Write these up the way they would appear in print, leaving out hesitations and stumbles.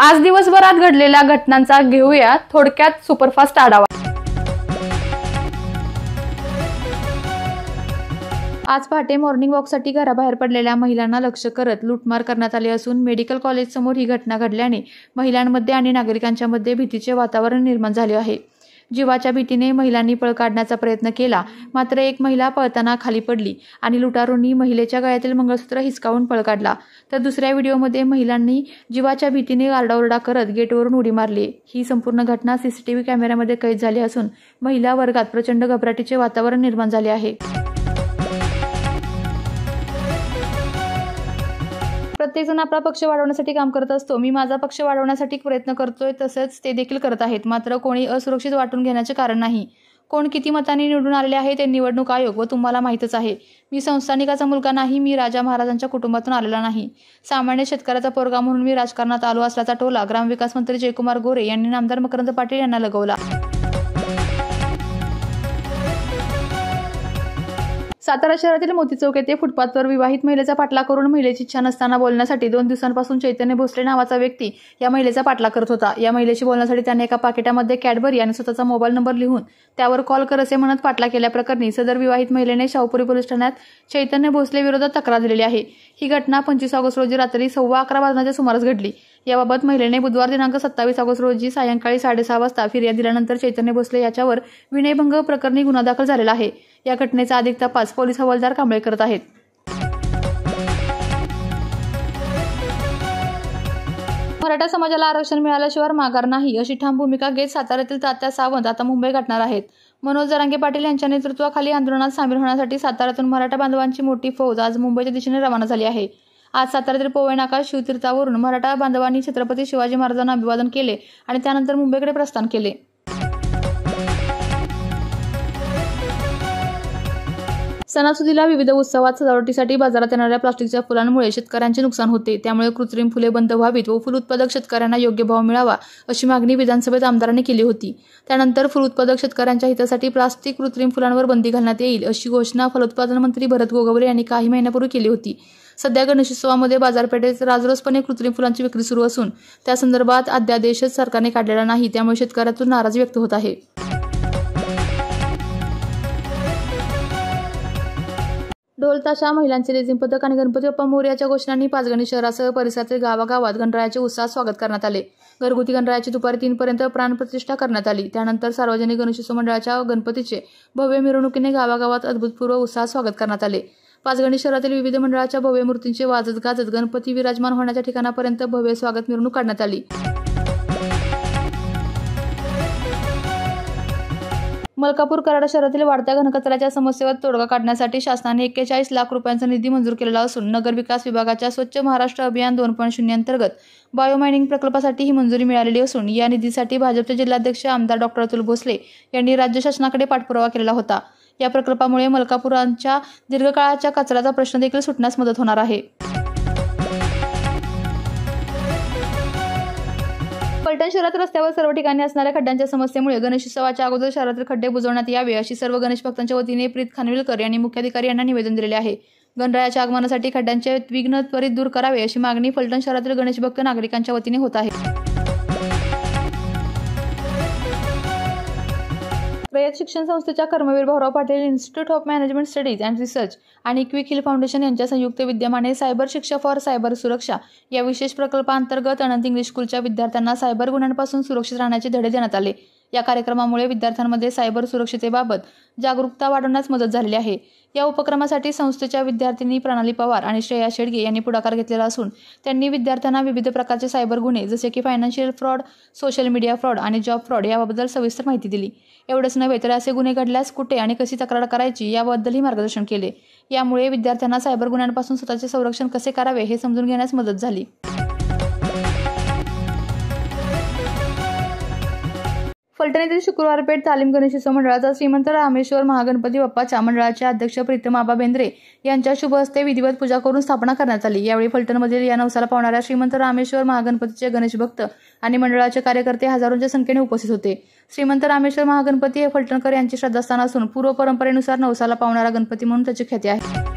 आज दिवसभरात घडलेल्या घटनांचा घेऊया थोडक्यात सुपरफास्ट आढावा। आज पहाटे मॉर्निंग वॉकसाठी घराबाहेर पडलेल्या महिलांना लक्ष्य करत लूटमार करण्यात आली असून मेडिकल कॉलेज समोर ही घटना घडल्याने महिलांमध्ये आणि नागरिकांच्या मध्ये भीतीचे वातावरण निर्माण झाले आहे। जीवाच्या भीतीने महिलांनी पळ काढण्याचा प्रयत्न केला, मात्र एक महिला पळताना खाली पडली आणि लुटारूंनी महिलेच्या गळ्यातील मंगळसूत्र हिसकावून पळ काढला। तर दुसऱ्या व्हिडिओमध्ये महिलांनी जीवाच्या भीतीने आरडाओरडा करत गेटवरून उडी मारली। ही संपूर्ण घटना सीसीटीव्ही कॅमेऱ्यामध्ये कैद झाली असून महिला वर्गात प्रचंड घबराटीचे वातावरण निर्माण झाले आहे। प्रत्येकजण आपला पक्ष वाढवण्यासाठी काम करत असतो। मी माझा पक्ष वाढवण्यासाठी प्रयत्न करतोय, तसेच ते देखील करत आहेत। मात्र कोणी असुरक्षित वाटून घेण्याचे कारण नाही। कोण किती मतांनी निवडून आलेले आहे ते निवडणूक आयोग व तुम्हाला माहीतच आहे। मी संस्थानिकाचा मुलगा नाही, मी राजा महाराजांच्या कुटुंबातून आलेला नाही। सामान्य शेतकऱ्याचा पोरगा म्हणून मी राजकारणात आलो असल्याचा टोला ग्रामविकास मंत्री जयकुमार गोरे यांनी नामदार मकरंद पाटील यांना लगावला। सातारा शहरातील मोती चौक येथे फुटपाथवर विवाहित महिलेचा पाठलाग करून महिलेची इच्छा नसताना बोलण्यासाठी 2 दिवसांपासून चैतन्य भोसले नावाचा व्यक्ती या महिलेचा पाठलाग करत होता। या महिलेशी बोलण्यासाठी त्याने एका पाकिटामध्ये कॅडबरी आणि स्वतःचा मोबाईल नंबर लिहून त्यावर कॉल कर असे म्हणत पाठलाग केल्याप्रकरणी सदर विवाहित महिलेने शाहूपुरी पोलीस ठाण्यात चैतन्य भोसले विरोधात तक्रार दिलेली आहे। ही घटना 25 ऑगस्ट रोजी रात्री 11:15 वाजण्याच्या सुमारास घडली। याबाबत महिलेने बुधवार दिनांक 27 ऑगस्ट रोजी सायंकाळी 6:30 वाजता फिर्याद दिल्यानंतर चैतन्य भोसले याच्यावर विनयभंग प्रकरणी गुन्हा दाखल झालेला आहे। या घटनेचा अधिक तपास पोलीस हवालदार कांबळे करत आहेत। मराठा समाजाला आरक्षण मिळाल्याशिवाय माघार नाही अशी ठाम भूमिका घेत साताऱ्यातील तात्या सावंत आता मुंबई गाठणार आहेत। मनोज जरांगे पाटील यांच्या नेतृत्वाखाली आंदोलनात सामील होण्यासाठी साताऱ्यातून मराठा बांधवांची मोठी फौज आज मुंबईच्या दिशेने रवाना झाली आहे। आज साताऱ्यातील पोवई नाका शिवतीर्थावरून मराठा बांधवांनी छत्रपती शिवाजी महाराजांना अभिवादन केले आणि त्यानंतर मुंबईकडे प्रस्थान केले। सणासुदीला विविध उत्सवात सजावटीसाठी बाजारात येणाऱ्या प्लास्टिकच्या फुलांमुळे शेतकऱ्यांचे नुकसान होते। त्यामुळे कृत्रिम फुले बंद व्हावीत व फुल उत्पादक शेतकऱ्यांना योग्य भाव मिळावा अशी मागणी विधानसभेत आमदारांनी केली होती। त्यानंतर फुल उत्पादक शेतकऱ्यांच्या हितासाठी प्लास्टिक कृत्रिम फुलांवर बंदी घालण्यात येईल अशी घोषणा फलोत्पादन मंत्री भरत गोगावले यांनी काही महिन्यापूर्वी केली होती। सध्या गणेशोत्सवामध्ये बाजारपेठेत राजरोसपणे कृत्रिम फुलांची विक्री सुरू असून त्या संदर्भात अध्यादेशच सरकारने काढलेला नाही, त्यामुळे शेतकऱ्यातून नाराजी व्यक्त होत आहे। ढोल ताशा, महिलांचे लेझिम पथक आणि गणपती बाप्पा मोरयाच्या घोषणांनी पाचगणी शहरासह परिसरातील गावागावात गणरायाचे उत्साहात स्वागत करण्यात आले। घरगुती गणरायाची दुपारी 3 पर्यंत प्राणप्रतिष्ठा करण्यात आली। त्यानंतर सार्वजनिक गणेशोत्सव मंडळाच्या गणपतीचे भव्य मिरवणुकीने गावागावात अभूतपूर्व उत्साहात स्वागत करण्यात आले। पाचगणी शहरातील विविध मंडळाच्या भव्य मूर्तींचे वाजत गाजत गणपती विराजमान होण्याच्या ठिकाणापर्यंत भव्य स्वागत मिरवणूक काढण्यात आली। मलकापूर कराड शहरातील वाढत्या घनकचऱ्याच्या समस्येवर तोडगा काढण्यासाठी शासनाने 41 लाख रुपयांचा निधी मंजूर केलेला असून नगर विकास विभागाच्या स्वच्छ महाराष्ट्र अभियान 2.0 अंतर्गत बायोमायनिंग प्रकल्पासाठी ही मंजुरी मिळालेली असून या निधीसाठी भाजपचे जिल्हाध्यक्ष आमदार डॉ. अतुल भोसले यांनी राज्य शासनाकडे पाठपुरावा केलेला होता। या प्रकल्पामुळे मलकापुरांच्या दीर्घकाळाच्या कचऱ्याचा प्रश्न देखील सुटण्यास मदत होणार आहे। फलटण शहरात रस्त्यावर सर्व ठिकाणी असणाऱ्या खड्ड्यांच्या समस्येमुळे गणेशोत्सवाच्या अगोदर शहरातील खड्डे बुजवण्यात यावे अशी सर्व गणेश भक्तांच्या वतीने प्रीत खानविलकर यांनी मुख्याधिकारी यांना निवेदन दिलेले आहे। गणरायाच्या आगमनासाठी खड्ड्यांचे विघ्न त्वरित दूर करावे अशी मागणी फलटण शहरातील गणेश भक्त नागरिकांच्या वतीने होत आहे। रयत शिक्षण संस्थेच्या Karmaveer Bhaurao Patil institute of management studies and research आणि क्विक हिल फाउंडेशन यांच्या संयुक्त विद्यमाने सायबर शिक्षा फॉर सायबर सुरक्षा या विशेष प्रकल्पांतर्गत अनंत इंग्लिश स्कूलच्या विद्यार्थ्यांना सायबर गुन्ह्यांपासून सुरक्षित राहण्याचे धडे देण्यात आले। या कार्यक्रमामुळे विद्यार्थ्यांमध्ये सायबर सुरक्षिततेबाबत जागरूकता वाढवण्यास मदत झालेली आहे। या उपक्रमासाठी संस्थेच्या विद्यार्थिनी प्रणाली पवार आणि श्रेया शेडगे यांनी पुढाकार घेतलेला असून त्यांनी विद्यार्थ्यांना विविध प्रकारचे सायबर गुन्हे जसे की financial fraud, social media fraud आणि जॉब फ्रॉड याबाबत सविस्तर माहिती दिली। एवढंच नव्हे तर असे गुन्हे घडल्यास कुठे आणि कशी तक्रार करायची याबद्दलही मार्गदर्शन केले। यामुळे विद्यार्थ्यांना सायबर गुन्ह्यांपासून स्वतःचे संरक्षण कसे करावे हे समजून घेण्यास मदत झाली। फलटण येथील शुक्रवार पेठ तालीम गणेशोत्सव मंडळाचा श्रीमंत रामेश्वर महागणपती बाप्पाच्या मंडळाचे अध्यक्ष प्रीतम आबा बेंद्रे यांच्या शुभ हस्ते विधिवत पूजा करून स्थापना करण्यात आली। यावेळी फलटणमधील या नवसाला पावणाऱ्या श्रीमंत रामेश्वर महागणपतीचे गणेश भक्त आणि मंडळाचे कार्यकर्ते हजारोंच्या संख्येने उपस्थित होते। श्रीमंत रामेश्वर महागणपती हे फलटणकर यांचे श्रद्धास्थान असून पूर्व परंपरेनुसार नवसाला पावणारा गणपती म्हणून त्याची ख्याती आहे।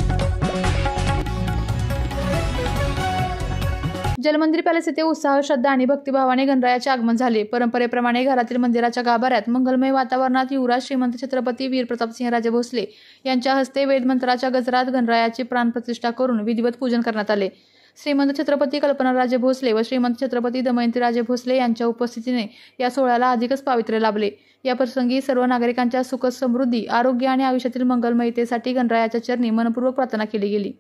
जलमंदिर पॅलेस येथे उत्साह, श्रद्धा आणि भक्तिभावाने गणरायाचे आगमन झाले. परंपरेप्रमाणे घरातील मंदिराच्या गाभाऱ्यात मंगलमय वातावरणात युवराज श्रीमंत छत्रपती वीर प्रतापसिंहराजे भोसले यांच्या हस्ते वेदमंत्राच्या गजरात गणरायाची प्राणप्रतिष्ठा करून विधिवत पूजन करण्यात आले. श्रीमंत छत्रपती कल्पनाराजे भोसले व श्रीमंत छत्रपती दमयंतीराजे भोसले यांच्या उपस्थितीने या सोहळ्याला अधिकच पावित्र्य लाभले. या प्रसंगी सर्व नागरिकांच्या सुख, समृद्धी, आरोग्य आणि आयुष्यातील मंगलमयतेसाठी गणरायाच्या चरणी मनपूर्वक प्रार्थना केली गेली.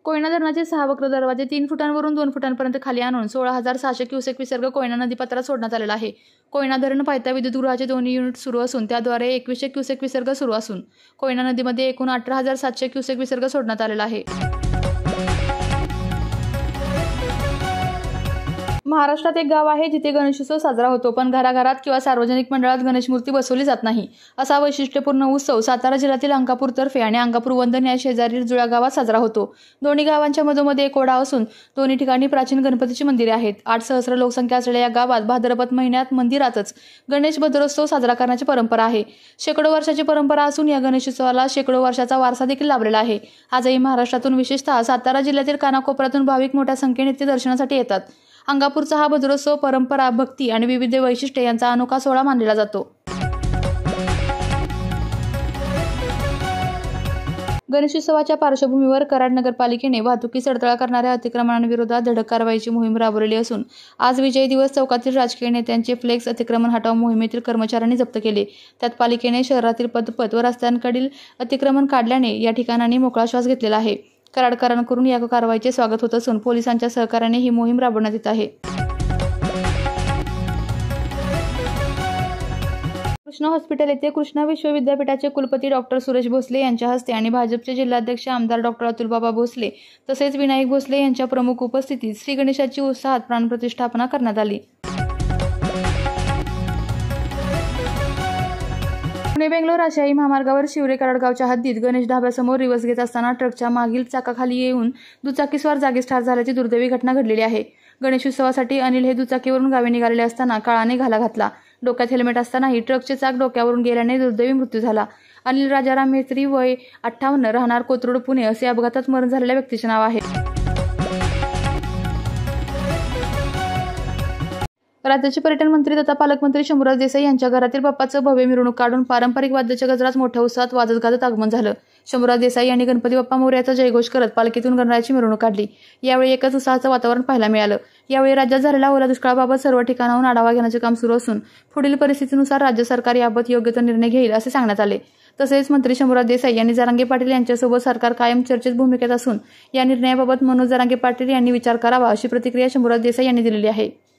कोयना धरणाचे 6 वक्र दरवाजे 3 फुटांवरून 2 फुटांपर्यंत खाली आणून 16,600 क्युसेक विसर्ग कोयना नदीपात्रात सोडण्यात आलेला आहे. कोयना धरण पायथा विद्युतगृहाचे 2 युनिट सुरू असून त्याद्वारे 2100 क्युसेक विसर्ग सुरू असून कोयना नदीमध्ये एकूण 18,700 क्युसेक विसर्ग सोडण्यात आलेला आहे. महाराष्ट्रात एक गाव आहे जिथे गणेशोत्सव साजरा होतो, पण घराघरात किंवा सार्वजनिक मंडळात गणेश मूर्ती बसवली जात नाही. असा वैशिष्ट्यपूर्ण उत्सव सातारा जिल्ह्यातील अंगापूर तर्फे आणि अंगापूर वंदन या शेजारील जुळ्या गावात साजरा होतो. दोन्ही गावांच्या मधोमध एक ओढा असून दोन्ही ठिकाणी प्राचीन गणपतीची मंदिरे आहेत. 8 सहस्र लोकसंख्या असलेल्या या गावात भाद्रपद महिन्यात मंदिरातच गणेश भद्रोत्सव साजरा करण्याची परंपरा आहे. शेकडो वर्षाची परंपरा असून या गणेशोत्सवाला शेकडो वर्षाचा वारसा देखील लाभलेला आहे. आजही महाराष्ट्रातून विशेषतः सातारा जिल्ह्यातील कानाकोपऱ्यातून भाविक मोठ्या संख्येने ते दर्शनासाठी येतात. अंगापूरचा हा भद्रोत्सव परंपरा, भक्ती आणि विविध वैशिष्ट्ये यांचा अनोखा सोहळा मानला जातो. गणेशोत्सवाच्या पार्श्वभूमीवर कराड नगरपालिकेने वाहतुकीस अडथळा करणाऱ्या अतिक्रमणांविरोधात धडक कारवाईची मोहीम राबवलेली असून आज विजय दिवस चौकातील राजकीय नेत्यांचे फ्लेक्स अतिक्रमण हटाव मोहिमेतील कर्मचाऱ्यांनी जप्त केले. त्यात पालिकेने शहरातील पदपथ व रस्त्यांकडील अतिक्रमण काढल्याने या ठिकाणांनी मोकळा श्वास घेतलेला आहे. कराडकरांकडून या कारवाईचे स्वागत होत असून पोलिसांच्या सहकार्याने ही मोहीम राबवण्यात येत आहे. कृष्णा हॉस्पिटल येथे कृष्णा विश्वविद्यापीठाचे कुलपती डॉक्टर सुरेश भोसले यांच्या हस्ते आणि भाजपचे जिल्हाध्यक्ष आमदार डॉक्टर अतुलबाबा भोसले तसेच विनायक भोसले यांच्या प्रमुख उपस्थितीत श्री गणेशाची उत्साहात प्राणप्रतिष्ठापना करण्यात आली. पुणे-बेंगलोर आशियाई महामार्गावर शिवरे कराडगावच्या हद्दीत गणेश ढाब्यासमोर रिवर्स घेत असताना ट्रकच्या मागील चाकाखाली येऊन दुचाकीस्वार जागीच ठार झाल्याची दुर्दैवी घटना घडलेली आहे. गणेशोत्सवासाठी अनिल हे दुचाकीवरून गावी निघालेले असताना काळाने घाला घातला. डोक्यात हेल्मेट असतानाही ट्रकचे चाक डोक्यावरून गेल्याने दुर्दैवी मृत्यू झाला. अनिल राजाराम मेत्री वय 58 राहणार कोथरूड पुणे असे अपघातात मरण झालेल्या व्यक्तीचे नाव आहे. राज्याचे पर्यटन मंत्री तथा पालकमंत्री शंभूराज देसाई यांच्या घरातील बाप्पाचं भव्य मिरवणूक काढून पारंपरिक वाद्याच्या गजरात मोठ्या उत्साहात वाजत गाजत आगमन झालं. शंभूराज देसाई यांनी गणपती बाप्पा मोरयाचा जयघोष करत पालखीतून गणरायाची मिरवणूक काढली. यावेळी एकच उत्साहाचं वातावरण पाहायला मिळालं. यावेळी राज्यात झालेल्या ओला दुष्काळाबाबत सर्व ठिकाणाहून आढावा घेण्याचे काम सुरू असून पुढील परिस्थितीनुसार राज्य सरकार याबाबत योग्य तो निर्णय घेईल असे सांगण्यात आले. तसेच मंत्री शंभूराज देसाई यांनी जरांगे पाटील यांच्यासोबत सरकार कायम चर्चेत भूमिकेत असून या निर्णयाबाबत मनोज जरांगे पाटील यांनी विचार करावा अशी प्रतिक्रिया शंभूराज देसाई यांनी दिलेली आहे.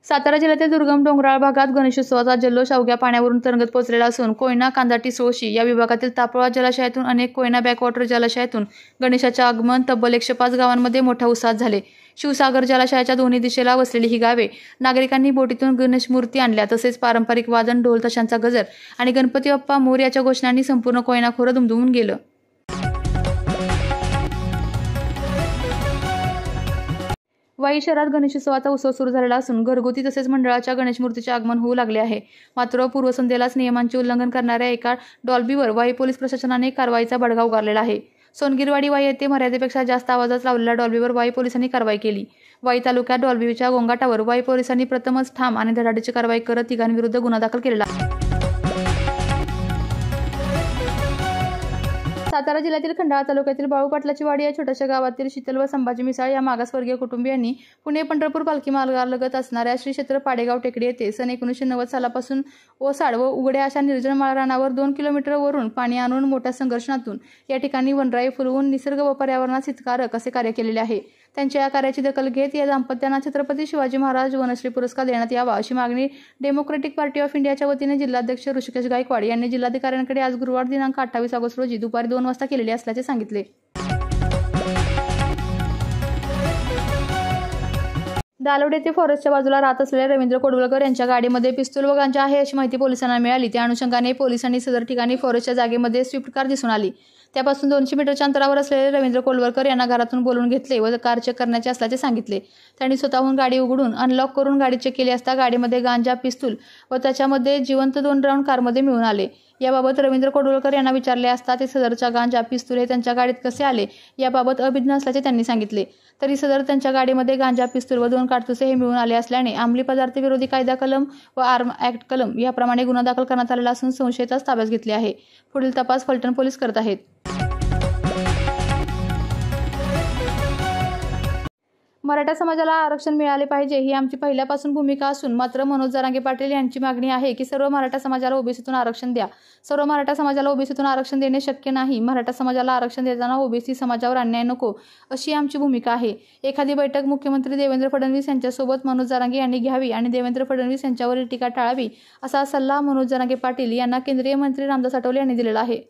सातारा जिल्ह्यातील दुर्गम डोंगराळ भागात गणेशोत्सवाचा जल्लोष अवघ्या पाण्यावरून तरंगत पोहोचलेला असून कोयना, कांदाटी, सोळशी या विभागातील तापळा जलाशयातून अनेक कोयना बॅकवॉटर जलाशयातून गणेशाचे आगमन तब्बल 105 गावांमध्ये मोठ्या उत्साहात झाले. शिवसागर जलाशयाच्या दोन्ही दिशेला वसलेली ही गावे नागरिकांनी बोटीतून गणेश मूर्ती आणल्या. तसेच पारंपरिक वादन, ढोल ताशांचा गजर आणि गणपती बाप्पा मोरयाच्या घोषणांनी संपूर्ण कोयना खोरं दुमदुमून गेलं. वाई शहरात गणेशोत्सवाचा उत्सव सुरू झालेला असून घरगुती तसेच मंडळाच्या गणेश मूर्तीचे आगमन होऊ लागले आहे. मात्र पूर्वसंध्येलाच नियमांचे उल्लंघन करणाऱ्या एका डॉल्बीवर वाई पोलीस प्रशासनाने कारवाईचा बडगा उगारलेला आहे. सोनगिरवाडी वाई येथे मर्यादेपेक्षा जास्त आवाजात लावलेल्या डॉल्बीवर वाई पोलिसांनी कारवाई केली. वाई तालुक्यात डॉल्बीच्या गोंगाटावर वाई पोलिसांनी प्रथमच ठाम आणि धडाडीची कारवाई करत तिघांविरुद्ध गुन्हा दाखल केलेला. सातारा जिल्ह्यातील खंडाळा तालुक्यातील बाळू पाटलाची वाडी या छोट्याशा गावातील शीतल व संभाजी मिसाळ या मागासवर्गीय कुटुंबियांनी पुणे-पंढरपूर पालखी मार्गालगत असणाऱ्या श्री क्षेत्र पाडेगाव टेकडी येथे सन 1990 सालापासून ओसाड व उघड्या अशा निर्जन माळरानावर 2 किलोमीटरवरून पाणी आणून मोठ्या संघर्षणातून या ठिकाणी वनराई फुलवून निसर्ग व पर्यावरणास हितकारक असे कार्य केलेले आहे. त्यांच्या या कार्याची दखल घेत या दाम्पत्यांना छत्रपती शिवाजी महाराज वनश्री पुरस्कार देण्यात यावा अशी मागणी डेमोक्रेटिक पार्टी ऑफ इंडियाच्या वतीने जिल्हाध्यक्ष ऋषिकेश गायकवाड यांनी जिल्हाधिकाऱ्यांकडे आज गुरुवार दिनांक 28 ऑगस्ट रोजी दुपारी 2 वाजता केलेली असल्याचे सांगितले. दालोड येथे फॉरेस्टच्या बाजूला राहत असलेल्या रवींद्र कोडवलकर यांच्या गाडीमध्ये पिस्तूल व गांजा आहे अशी माहिती पोलिसांना मिळाली. त्या अनुषंगाने पोलिसांनी सदर ठिकाणी फॉरेस्टच्या जागेमध्ये स्विफ्ट कार दिसून आली. त्यापासून 200 मीटरच्या अंतरावर असलेले रवींद्र कोलवरकर यांना घरातून बोलवून घेतले व कार चेक करण्याचे असल्याचे सांगितले. त्यांनी स्वतःहून गाडी उघडून अनलॉक करून गाडी चेक केली असता गाडीमध्ये गांजा, पिस्तूल व त्याच्यामध्ये जिवंत 2 राऊंड कारमध्ये मिळून आले. याबाबत रवींद्र कोलवरकर यांना विचारले असता ते सदरच्या गांजा, पिस्तूल हे त्यांच्या गाडीत कसे आले याबाबत अभिज्ञ असल्याचे त्यांनी सांगितले. तरी सदर त्यांच्या गाडीमध्ये गांजा, पिस्तूल व 2 काडतुसे हे मिळून आले असल्याने अंमली पदार्थ विरोधी कायदा कलम व आर्म ॲक्ट कलम याप्रमाणे गुन्हा दाखल करण्यात आलेला असून संशयितास ताब्यात घेतले आहे. पुढील तपास फलटण पोलीस करत आहेत. मराठा समाजाला आरक्षण मिळाले पाहिजे ही आमची पहिल्यापासून भूमिका असून मात्र मनोज जरांगे पाटील यांची मागणी आहे की सर्व मराठा समाजाला ओबीसीतून आरक्षण द्या. सर्व मराठा समाजाला ओबीसीतून आरक्षण देणे शक्य नाही. मराठा समाजाला आरक्षण देताना ओबीसी समाजावर अन्याय नको अशी आमची भूमिका आहे. एखादी बैठक मुख्यमंत्री देवेंद्र फडणवीस यांच्यासोबत मनोज जरांगे यांनी घ्यावी आणि देवेंद्र फडणवीस यांच्यावरील टीका टाळावी असा सल्ला मनोज जरांगे पाटील यांना केंद्रीय मंत्री रामदास आठवले यांनी दिलेला आहे.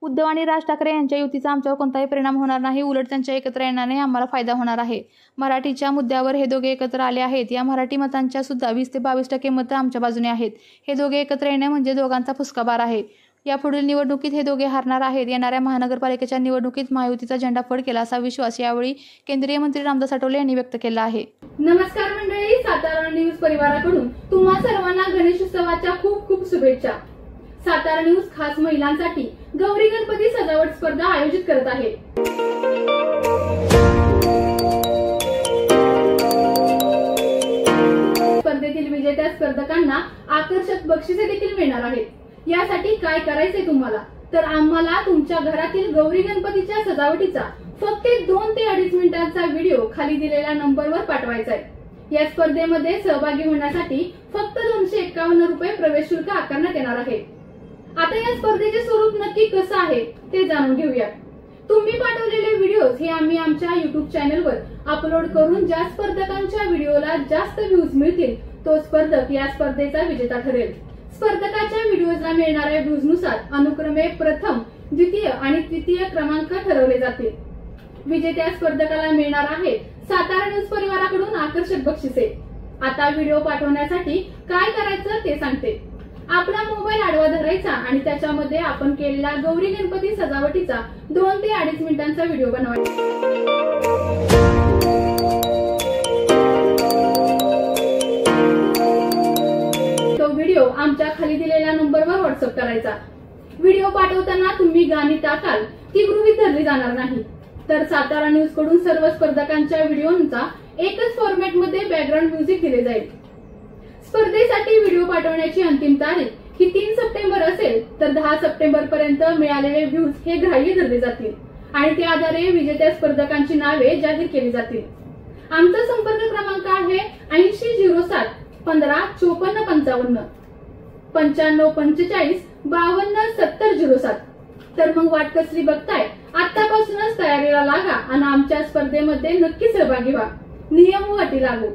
उद्धव आणि राज ठाकरे यांच्या युतीचा आमच्यावर कोणताही परिणाम होणार नाही. उलट त्यांच्या एकत्र येण्याने आम्हाला फायदा होणार आहे. मराठीच्या मुद्द्यावर हे दोघे एकत्र आले आहेत. या मराठी मतांच्या सुद्धा 20 ते 22% मतं आमच्या बाजूने आहेत. हे दोघे एकत्र येणे म्हणजे दोघांचा फुसकाबार आहे. यापुढील निवडणुकीत हे दोघे हारणार आहेत. येणाऱ्या महानगरपालिकेच्या निवडणुकीत महायुतीचा झेंडा फडकेल असा विश्वास यावेळी केंद्रीय मंत्री रामदास आठवले यांनी व्यक्त केला आहे. नमस्कार मंडळी, सातारा न्यूज परिवाराकडून तुम्हा सर्वांना गणेशोत्सवाच्या खूप खूप शुभेच्छा. सातारा न्यूज खास महिलांसाठी गौरी गणपती सजावट स्पर्धा आयोजित करत आहे. स्पर्धेतील विजेत्या स्पर्धकांना आकर्षक बक्षिसे देखील मिळणार आहेत. यासाठी काय करायचे तुम्हाला तर आम्हाला तुमच्या घरातील गौरी गणपतीच्या सजावटीचा फक्त 2 ते 2.5 मिनिटांचा व्हिडिओ खाली दिलेल्या नंबरवर पाठवायचा आहे. या स्पर्धेमध्ये सहभागी होण्यासाठी फक्त 251 रुपये प्रवेश शुल्क आकारण्यात येणार आहे. आता या स्पर्धेचे स्वरूप नक्की कसं आहे ते जाणून घेऊया. तुम्ही पाठवलेले व्हिडिओज हे आम्ही आमच्या युट्यूब चॅनलवर अपलोड करून ज्या स्पर्धकांच्या व्हिडिओला जास्त व्ह्यूज मिळतील तो स्पर्धक या स्पर्धेचा विजेता ठरेल. स्पर्धकाच्या व्हिडिओजला मिळणाऱ्या व्ह्यूजनुसार अनुक्रमे प्रथम, द्वितीय आणि तृतीय क्रमांक ठरवले जातील. विजेत्या स्पर्धकाला मिळणार आहे सातारा न्यूज परिवाराकडून आकर्षक बक्षिसे. आता व्हिडिओ पाठवण्यासाठी काय करायचं ते सांगते. आपला मोबाईल आडवा धरायचा आणि त्याच्यामध्ये आपण केलेला गौरी गणपती सजावटीचा 2 ते 2.5 मिनिटांचा व्हिडिओ बनवायचा. तो व्हिडिओ आमच्या खाली दिलेल्या नंबरवर व्हॉट्सअप करायचा. व्हिडिओ पाठवताना तुम्ही गाणी टाकाल ती गृहीत धरली जाणार नाही. तर सातारा न्यूज कडून सर्व स्पर्धकांच्या व्हिडिओंचा एकच फॉर्मॅटमध्ये बॅकग्राऊंड म्युझिक दिले जाईल. स्पर्धेसाठी व्हिडिओ पाठवण्याची अंतिम तारीख ही 3 सप्टेंबर असेल तर 10 सप्टेंबर पर्यंत मिळालेले व्ह्यूज हे ग्राह्य धरले जातील आणि त्या आधारे विजेत्या स्पर्धकांची नावे जाहीर केली जातील. आमचा संपर्क क्रमांक आहे 8007 15 54 55 95 45 52 70 07. तर मग वाट कसली बघताय, आतापासूनच तयारीला लागा आणि आमच्या स्पर्धेमध्ये नक्की सहभागी व्हा. नियम व अटी लागू.